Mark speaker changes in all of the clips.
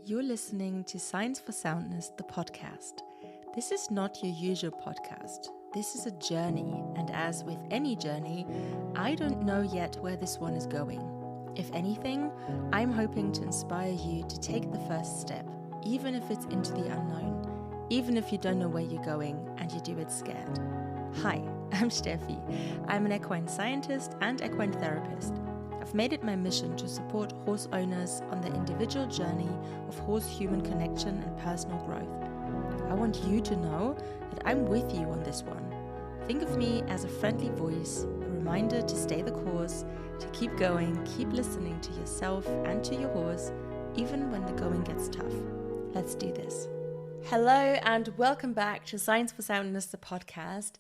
Speaker 1: You're listening to Science for Soundness, the podcast. This is not your usual podcast. This is a journey, and as with any journey, I don't know yet where this one is going. If anything, I'm hoping to inspire you to take the first step, even if it's into the unknown, even if you don't know where you're going and you do it scared. Hi, I'm Steffi. I'm an equine scientist and equine therapist. I've made it my mission to support horse owners on their individual journey of horse-human connection and personal growth. I want you to know that I'm with you on this one. Think of me as a friendly voice, a reminder to stay the course, to keep going, keep listening to yourself and to your horse, even when the going gets tough. Let's do this. Hello and welcome back to Science for Soundness, the podcast.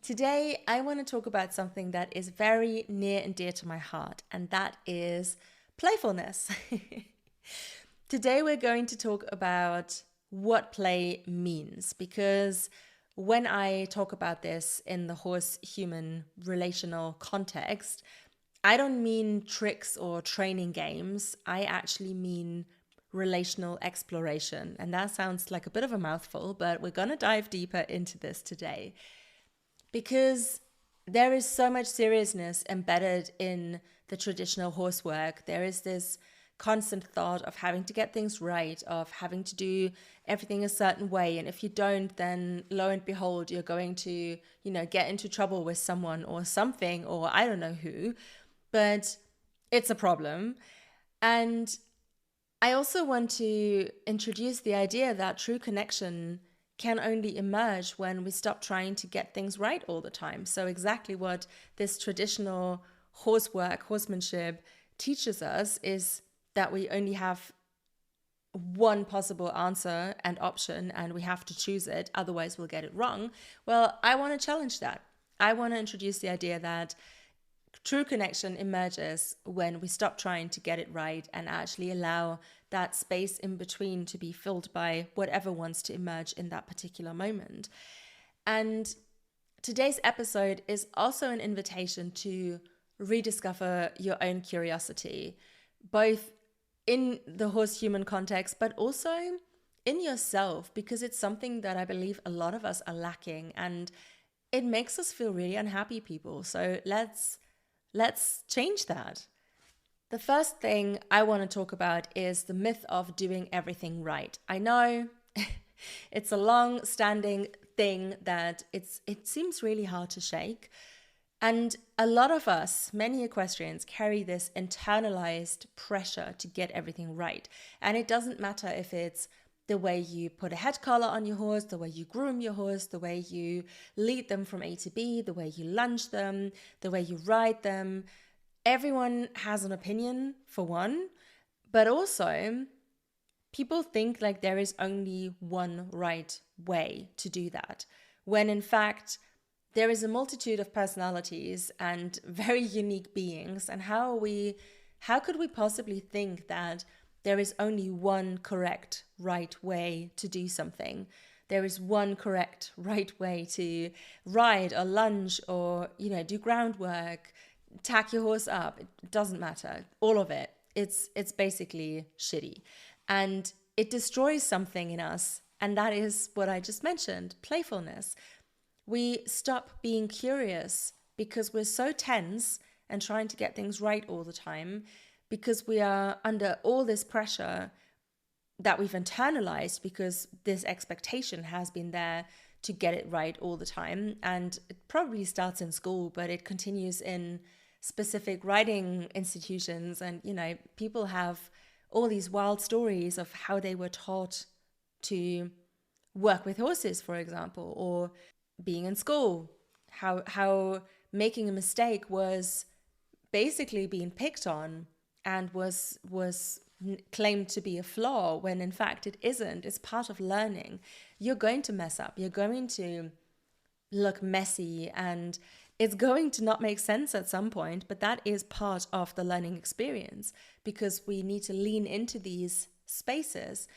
Speaker 1: Today, I want to talk about something that is very near and dear to my heart, and that is playfulness. Today, we're going to talk about what play means, because when I talk about this in the horse-human relational context, I don't mean tricks or training games. I actually mean relational exploration, and that sounds like a bit of a mouthful, but we're going to dive deeper into this today. Because there is so much seriousness embedded in the traditional horse work. There is this constant thought of having to get things right, of having to do everything a certain way. And if you don't, then lo and behold, you're going to, get into trouble with someone or something, or I don't know who. But it's a problem. And I also want to introduce the idea that true connection can only emerge when we stop trying to get things right all the time. So exactly what this traditional horsemanship teaches us is that we only have one possible answer and option, and we have to choose it, otherwise we'll get it wrong. Well, I want to challenge that. I want to introduce the idea that true connection emerges when we stop trying to get it right and actually allow that space in between to be filled by whatever wants to emerge in that particular moment. And today's episode is also an invitation to rediscover your own curiosity, both in the horse-human context, but also in yourself, because it's something that I believe a lot of us are lacking, and it makes us feel really unhappy people. So let's change that. The first thing I want to talk about is the myth of doing everything right. I know it's a long-standing thing that it seems really hard to shake. And a lot of us, many equestrians, carry this internalized pressure to get everything right. And it doesn't matter if it's the way you put a head collar on your horse, the way you groom your horse, the way you lead them from A to B, the way you lunge them, the way you ride them. Everyone has an opinion, for one, but also people think like there is only one right way to do that, when in fact there is a multitude of personalities and very unique beings. And how could we possibly think that there is only one correct right way to do something? There is one correct right way to ride or lunge or, do groundwork, tack your horse up. It doesn't matter. All of it. It's basically shitty. And it destroys something in us. And that is what I just mentioned, playfulness. We stop being curious because we're so tense and trying to get things right all the time, because we are under all this pressure that we've internalized, because this expectation has been there to get it right all the time. And it probably starts in school, but it continues in specific riding institutions. And, people have all these wild stories of how they were taught to work with horses, for example, or being in school, how making a mistake was basically being picked on and was claimed to be a flaw, when in fact it isn't. It's part of learning. You're going to mess up. You're going to look messy, and it's going to not make sense at some point, but that is part of the learning experience, because we need to lean into these spaces.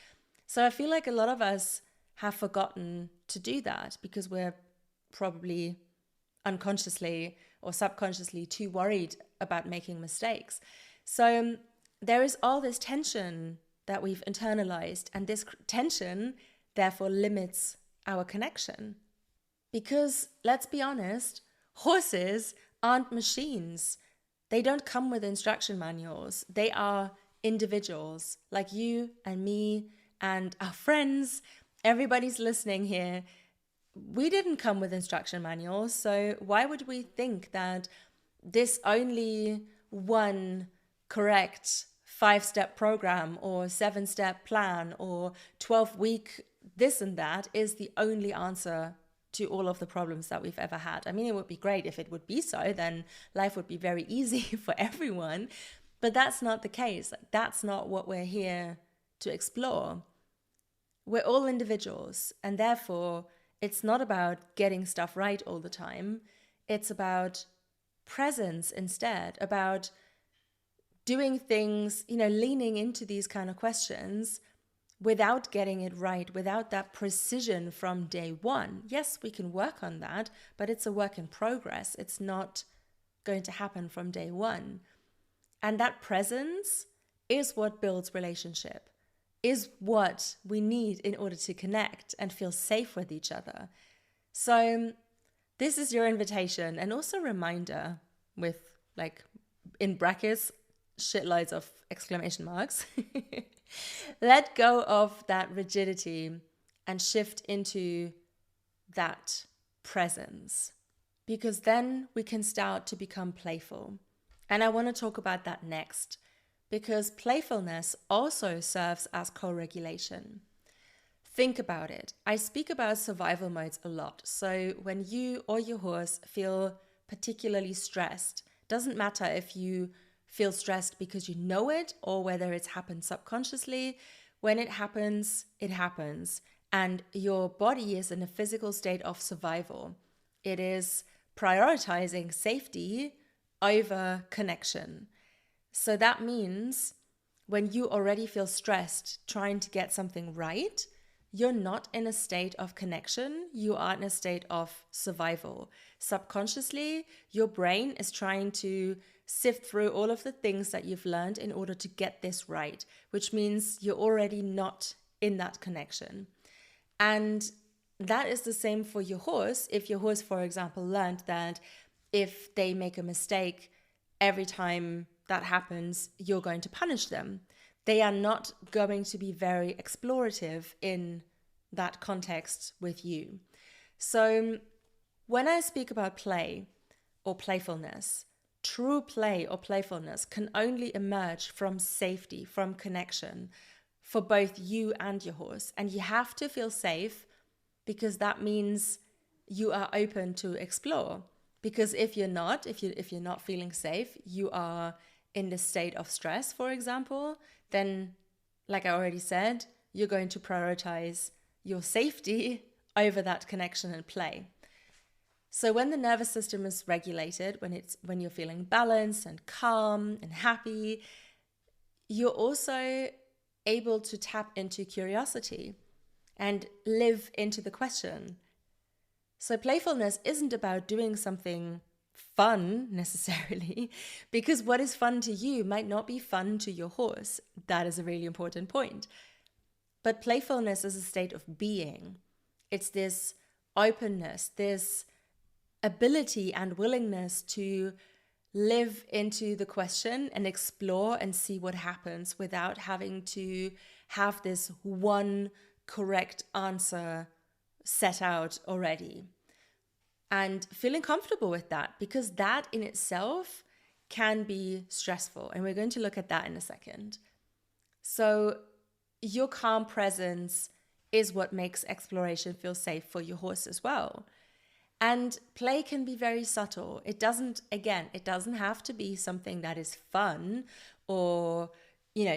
Speaker 1: So I feel like a lot of us have forgotten to do that because we're probably unconsciously or subconsciously too worried about making mistakes. So there is all this tension that we've internalized. And this tension therefore limits our connection. Because let's be honest, horses aren't machines. They don't come with instruction manuals. They are individuals like you and me and our friends. Everybody's listening here. We didn't come with instruction manuals, so why would we think that this only one correct 5-step program or 7-step plan or 12-week this and that is the only answer to all of the problems that we've ever had? I mean, it would be great if it would be so, then life would be very easy for everyone, but that's not the case. That's not what we're here to explore. We're all individuals, and therefore it's not about getting stuff right all the time. It's about presence instead, about doing things, leaning into these kind of questions without getting it right, without that precision from day one. Yes, we can work on that, but it's a work in progress. It's not going to happen from day one. And that presence is what builds relationship, is what we need in order to connect and feel safe with each other. So this is your invitation and also reminder with, in brackets, shitloads of exclamation marks. Let go of that rigidity and shift into that presence, because then we can start to become playful. And I want to talk about that next, because playfulness also serves as co-regulation. Think about it. I speak about survival modes a lot. So when you or your horse feel particularly stressed, doesn't matter if you feel stressed because you know it or whether it's happened subconsciously. When it happens, it happens. And your body is in a physical state of survival. It is prioritizing safety over connection. So that means when you already feel stressed trying to get something right, you're not in a state of connection. You are in a state of survival. Subconsciously, your brain is trying to sift through all of the things that you've learned in order to get this right, which means you're already not in that connection. And that is the same for your horse. If your horse, for example, learned that if they make a mistake every time that happens, you're going to punish them, they are not going to be very explorative in that context with you. So when I speak about play or playfulness, true play or playfulness can only emerge from safety, from connection for both you and your horse. And you have to feel safe, because that means you are open to explore. Because if you're not feeling safe, you are in the state of stress, for example, then, like I already said, you're going to prioritize your safety over that connection and play. So when the nervous system is regulated, when you're feeling balanced and calm and happy, you're also able to tap into curiosity and live into the question. So playfulness isn't about doing something fun necessarily, because what is fun to you might not be fun to your horse. That is a really important point. But playfulness is a state of being. It's this openness, this ability and willingness to live into the question and explore and see what happens without having to have this one correct answer set out already. And feeling comfortable with that, because that in itself can be stressful. And we're going to look at that in a second. So your calm presence is what makes exploration feel safe for your horse as well. And play can be very subtle. It doesn't have to be something that is fun or,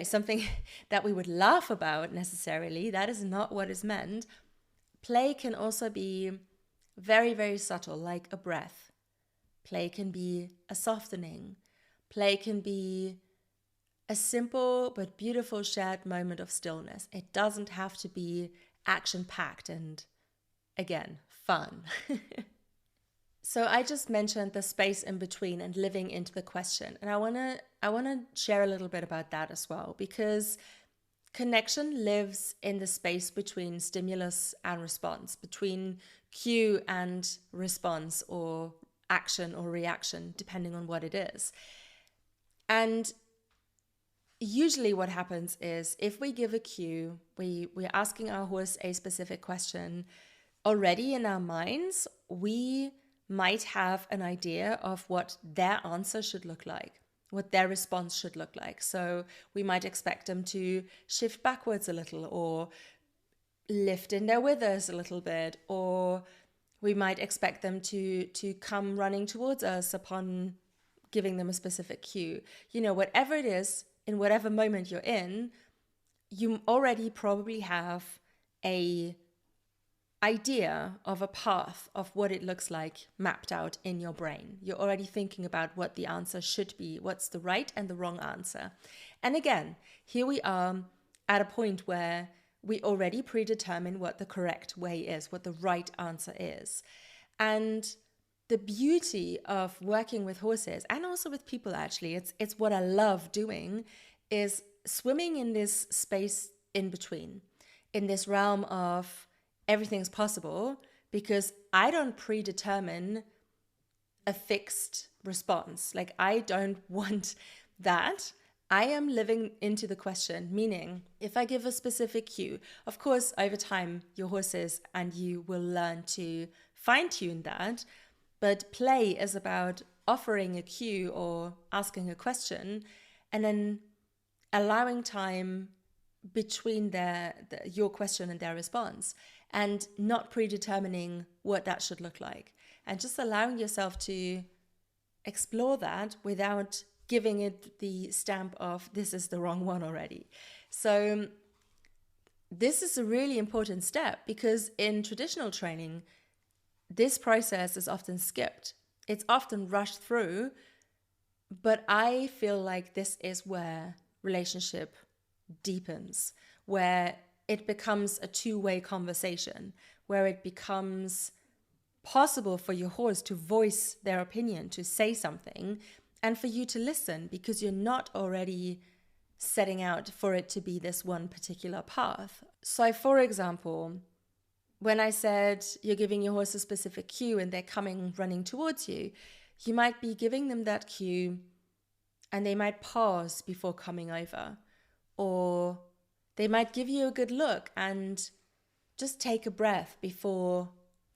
Speaker 1: something that we would laugh about necessarily. That is not what is meant. Play can also be very, very subtle, like a breath. Play can be a softening. Play can be a simple but beautiful shared moment of stillness. It doesn't have to be action-packed and, again, fun. So I just mentioned the space in between and living into the question. And I want to share a little bit about that as well, because connection lives in the space between stimulus and response, between cue and response, or action or reaction, depending on what it is. And usually what happens is, if we give a cue, we're asking our horse a specific question, already in our minds, we might have an idea of what their answer should look like, what their response should look like. So we might expect them to shift backwards a little, or lift in their withers a little bit, or we might expect them to come running towards us upon giving them a specific cue. Whatever it is, in whatever moment you're in, you already probably have a idea of a path of what it looks like mapped out in your brain. You're already thinking about what the answer should be, what's the right and the wrong answer. And again, here we are at a point where we already predetermine what the correct way is, what the right answer is. And the beauty of working with horses, and also with people actually, it's what I love doing, is swimming in this space in between, in this realm of everything's possible, because I don't predetermine a fixed response. Like, I don't want that. I am living into the question, meaning if I give a specific cue, of course, over time, your horses and you will learn to fine-tune that. But play is about offering a cue or asking a question, and then allowing time between your question and their response, and not predetermining what that should look like, and just allowing yourself to explore that without giving it the stamp of this is the wrong one already. So this is a really important step, because in traditional training, this process is often skipped. It's often rushed through, but I feel like this is where relationship deepens, where it becomes a two-way conversation, where it becomes possible for your horse to voice their opinion, to say something, and for you to listen, because you're not already setting out for it to be this one particular path. So, for example, when I said you're giving your horse a specific cue and they're coming running towards you, you might be giving them that cue and they might pause before coming over, or they might give you a good look and just take a breath before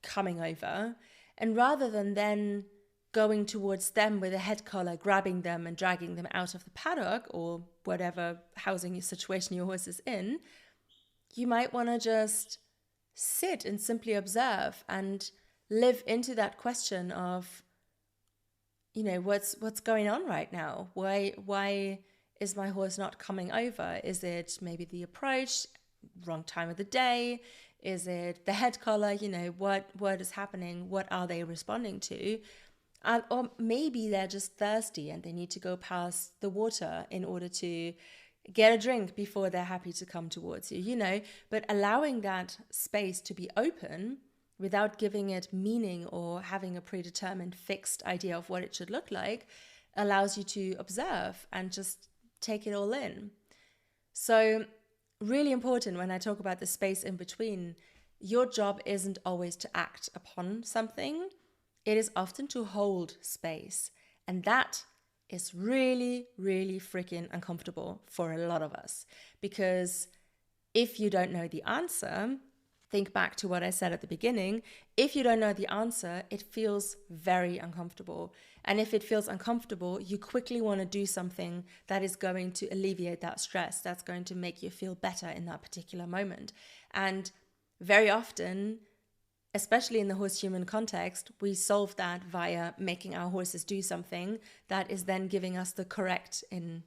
Speaker 1: coming over. And rather than then going towards them with a head collar, grabbing them and dragging them out of the paddock or whatever housing situation your horse is in, you might want to just sit and simply observe and live into that question of, what's going on right now? Why is my horse not coming over? Is it maybe the approach, wrong time of the day? Is it the head collar? What is happening? What are they responding to? Or maybe they're just thirsty and they need to go past the water in order to get a drink before they're happy to come towards you, but allowing that space to be open without giving it meaning or having a predetermined fixed idea of what it should look like allows you to observe and just take it all in. So really important when I talk about the space in between, your job isn't always to act upon something. It is often to hold space. And that is really, really freaking uncomfortable for a lot of us. Because if you don't know the answer, think back to what I said at the beginning. If you don't know the answer, it feels very uncomfortable. And if it feels uncomfortable, you quickly want to do something that is going to alleviate that stress, that's going to make you feel better in that particular moment. And very often, especially in the horse-human context, we solve that via making our horses do something that is then giving us the correct, in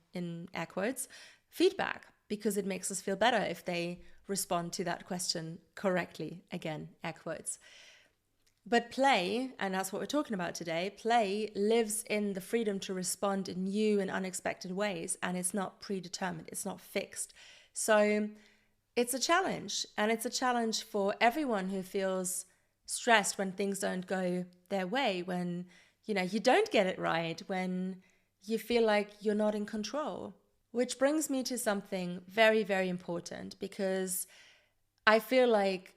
Speaker 1: air quotes, feedback, because it makes us feel better if they respond to that question correctly, again, air quotes. But play, and that's what we're talking about today, play lives in the freedom to respond in new and unexpected ways, and it's not predetermined, it's not fixed. So it's a challenge, and it's a challenge for everyone who feels stressed when things don't go their way, when you don't get it right, when you feel like you're not in control. Which brings me to something very, very important, because I feel like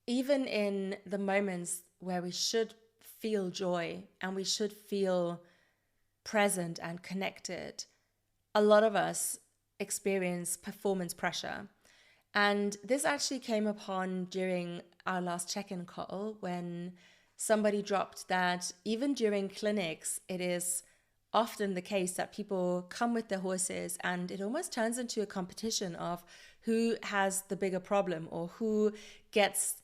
Speaker 1: even in the moments where we should feel joy and we should feel present and connected, a lot of us experience performance pressure. And this actually came upon during our last check-in call, when somebody dropped that even during clinics, it is often the case that people come with their horses and it almost turns into a competition of who has the bigger problem, or who gets,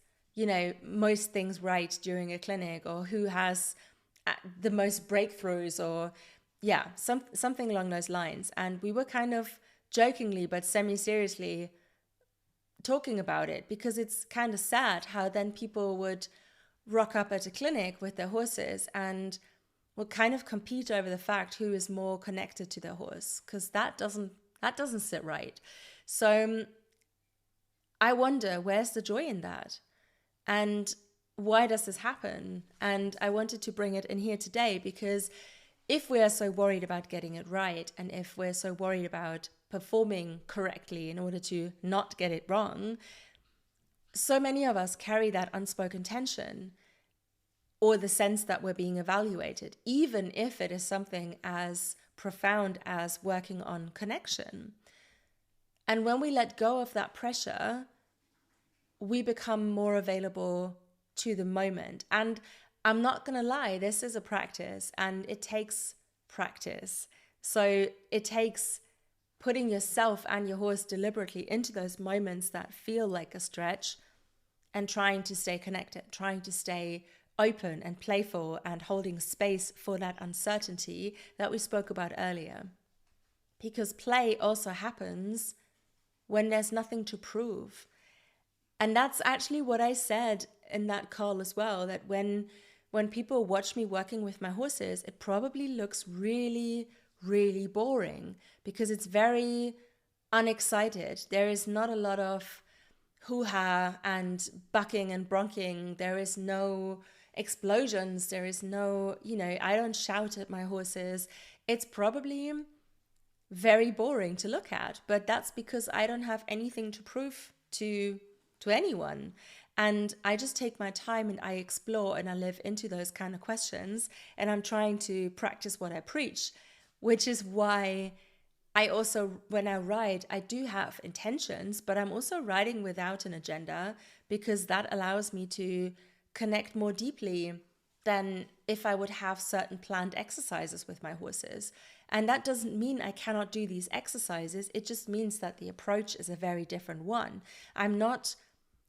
Speaker 1: most things right during a clinic, or who has the most breakthroughs, or something along those lines. And we were kind of jokingly but semi-seriously talking about it, because it's kind of sad how then people would rock up at a clinic with their horses and will kind of compete over the fact who is more connected to their horse, because that doesn't sit right. So I wonder, where's the joy in that? And why does this happen? And I wanted to bring it in here today, because if we are so worried about getting it right, and if we're so worried about performing correctly in order to not get it wrong, so many of us carry that unspoken tension, or the sense that we're being evaluated, even if it is something as profound as working on connection. And when we let go of that pressure, we become more available to the moment. And I'm not going to lie, this is a practice, and it takes practice. So it takes putting yourself and your horse deliberately into those moments that feel like a stretch, and trying to stay connected, trying to stay open and playful, and holding space for that uncertainty that we spoke about earlier. Because play also happens when there's nothing to prove. And that's actually what I said in that call as well, that when people watch me working with my horses, it probably looks really, really boring, because it's very unexcited. There is not a lot of hoo-ha and bucking and bronking. There is no explosions. There is no, I don't shout at my horses. It's probably very boring to look at, but that's because I don't have anything to prove to anyone. And I just take my time and I explore and I live into those kind of questions, and I'm trying to practice what I preach, which is why I also, when I ride, I do have intentions, but I'm also riding without an agenda, because that allows me to connect more deeply than if I would have certain planned exercises with my horses. And that doesn't mean I cannot do these exercises. It just means that the approach is a very different one. I'm not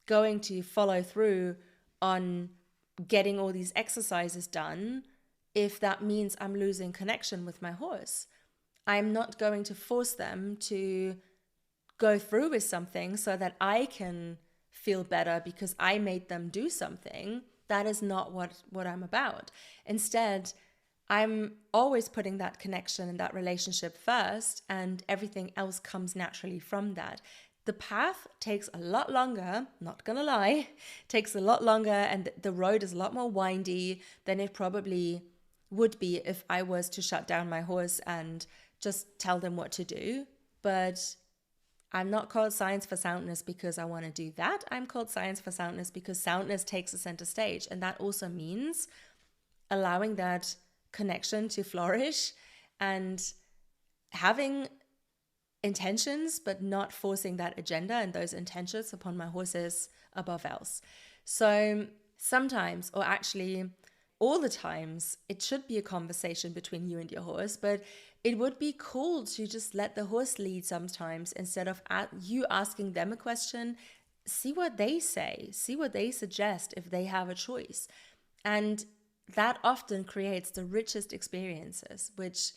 Speaker 1: going to follow through on getting all these exercises done if that means I'm losing connection with my horse. I'm not going to force them to go through with something so that I can feel better because I made them do something. That is not what I'm about. Instead, I'm always putting that connection and that relationship first, and everything else comes naturally from that. The path takes a lot longer, not gonna lie, takes a lot longer, and the road is a lot more windy than it probably would be if I was to shut down my horse and just tell them what to do. But I'm not called Science for Soundness because I want to do that. I'm called Science for Soundness because soundness takes a center stage. And that also means allowing that connection to flourish and having intentions, but not forcing that agenda and those intentions upon my horses above else. So sometimes, or actually all the times, it should be a conversation between you and your horse, but it would be cool to just let the horse lead sometimes instead of you asking them a question. See what they say, see what they suggest if they have a choice. And that often creates the richest experiences, which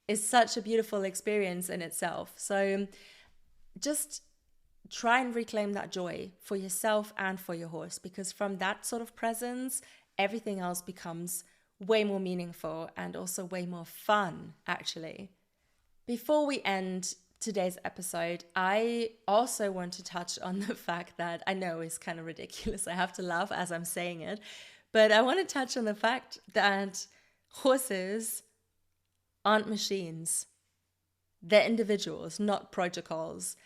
Speaker 1: is such a beautiful experience in itself. So just try and reclaim that joy for yourself and for your horse, because from that sort of presence, everything else becomes way more meaningful and also way more fun, actually. Before we end today's episode, I also want to touch on the fact that I know it's kind of ridiculous. I have to laugh as I'm saying it, but I want to touch on the fact that horses aren't machines. They're individuals, not protocols.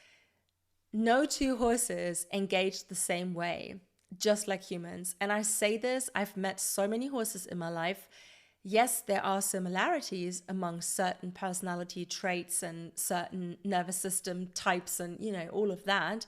Speaker 1: No two horses engage the same way, just like humans. And I say this, I've met so many horses in my life. Yes, there are similarities among certain personality traits and certain nervous system types and, all of that,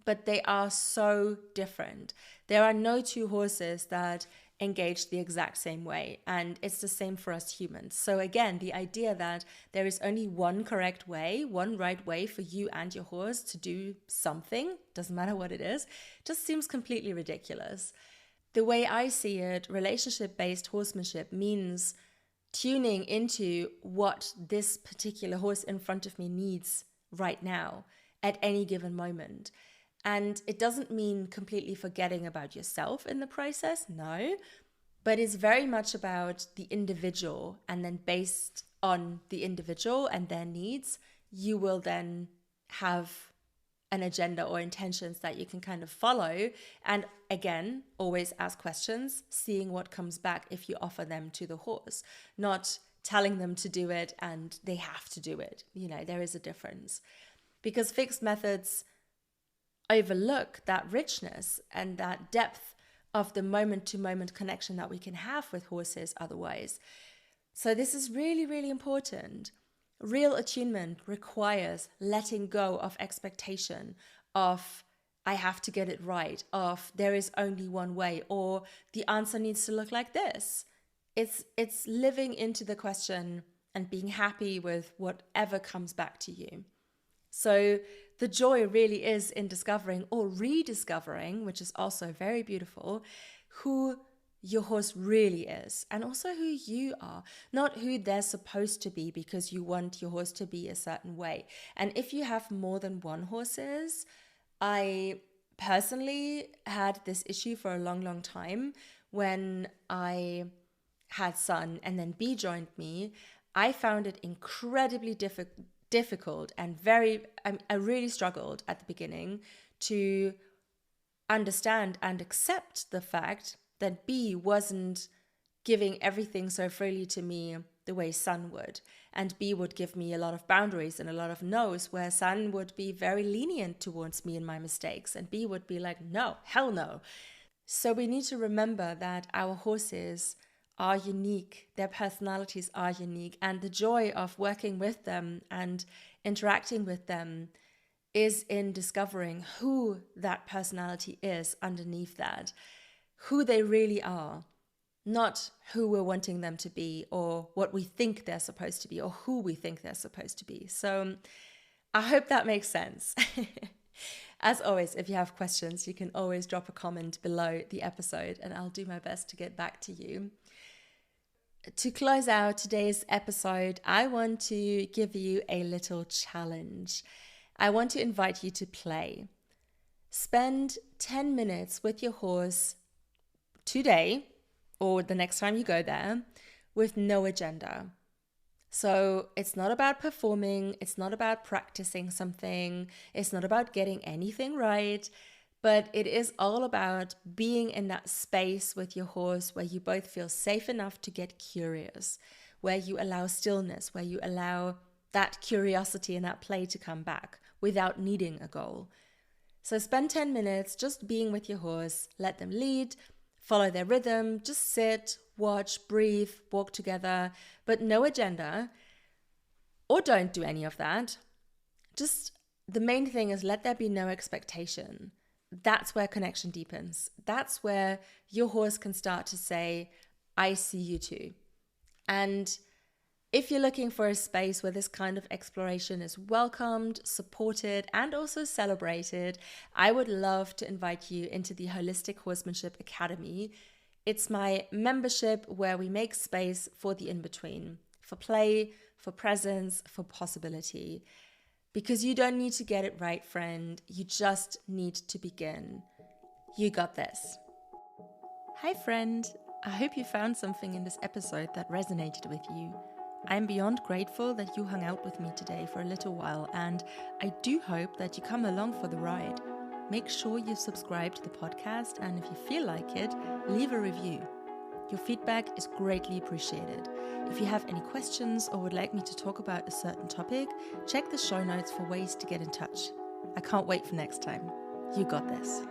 Speaker 1: but they are so different. There are no two horses that engage the exact same way, and it's the same for us humans. So again, the idea that there is only one correct way, one right way for you and your horse to do something, doesn't matter what it is, just seems completely ridiculous. The way I see it, relationship-based horsemanship means tuning into what this particular horse in front of me needs right now at any given moment. And it doesn't mean completely forgetting about yourself in the process, no, but it's very much about the individual, and then based on the individual and their needs, you will then have an agenda or intentions that you can kind of follow. And again, always ask questions, seeing what comes back if you offer them to the horse, not telling them to do it and they have to do it. There is a difference, because fixed methods overlook that richness and that depth of the moment-to-moment connection that we can have with horses otherwise. So this is really, really important. Real attunement requires letting go of expectation, of I have to get it right, of there is only one way, or the answer needs to look like this. It's living into the question and being happy with whatever comes back to you. So the joy really is in discovering or rediscovering, which is also very beautiful, who your horse really is, and also who you are, not who they're supposed to be because you want your horse to be a certain way. And if you have more than one horses, I personally had this issue for a long, long time. When I had Sun and then B joined me, I found it incredibly difficult and I really struggled at the beginning to understand and accept the fact that B wasn't giving everything so freely to me the way Sun would. And B would give me a lot of boundaries and a lot of no's, where Sun would be very lenient towards me and my mistakes. And B would be like, no, hell no. So we need to remember that our horses are unique, their personalities are unique, and the joy of working with them and interacting with them is in discovering who that personality is underneath that, who they really are, not who we're wanting them to be or what we think they're supposed to be or who we think they're supposed to be. So I hope that makes sense. As always, if you have questions, you can always drop a comment below the episode and I'll do my best to get back to you. To close out today's episode, I want to give you a little challenge. I want to invite you to play. Spend 10 minutes with your horse today or the next time you go there with no agenda. So it's not about performing, it's not about practicing something, it's not about getting anything right, but it is all about being in that space with your horse where you both feel safe enough to get curious, where you allow stillness, where you allow that curiosity and that play to come back without needing a goal. So spend 10 minutes just being with your horse, let them lead, follow their rhythm, just sit, watch, breathe, walk together, but no agenda, or don't do any of that. Just the main thing is let there be no expectation. That's where connection deepens. That's where your horse can start to say, I see you too. And if you're looking for a space where this kind of exploration is welcomed, supported, and also celebrated, I would love to invite you into the Holistic Horsemanship Academy. It's my membership where we make space for the in-between, for play, for presence, for possibility. Because you don't need to get it right, friend. You just need to begin. You got this. Hi, friend. I hope you found something in this episode that resonated with you. I'm beyond grateful that you hung out with me today for a little while, and I do hope that you come along for the ride. Make sure you subscribe to the podcast, and if you feel like it, leave a review. Your feedback is greatly appreciated. If you have any questions or would like me to talk about a certain topic, check the show notes for ways to get in touch. I can't wait for next time. You got this.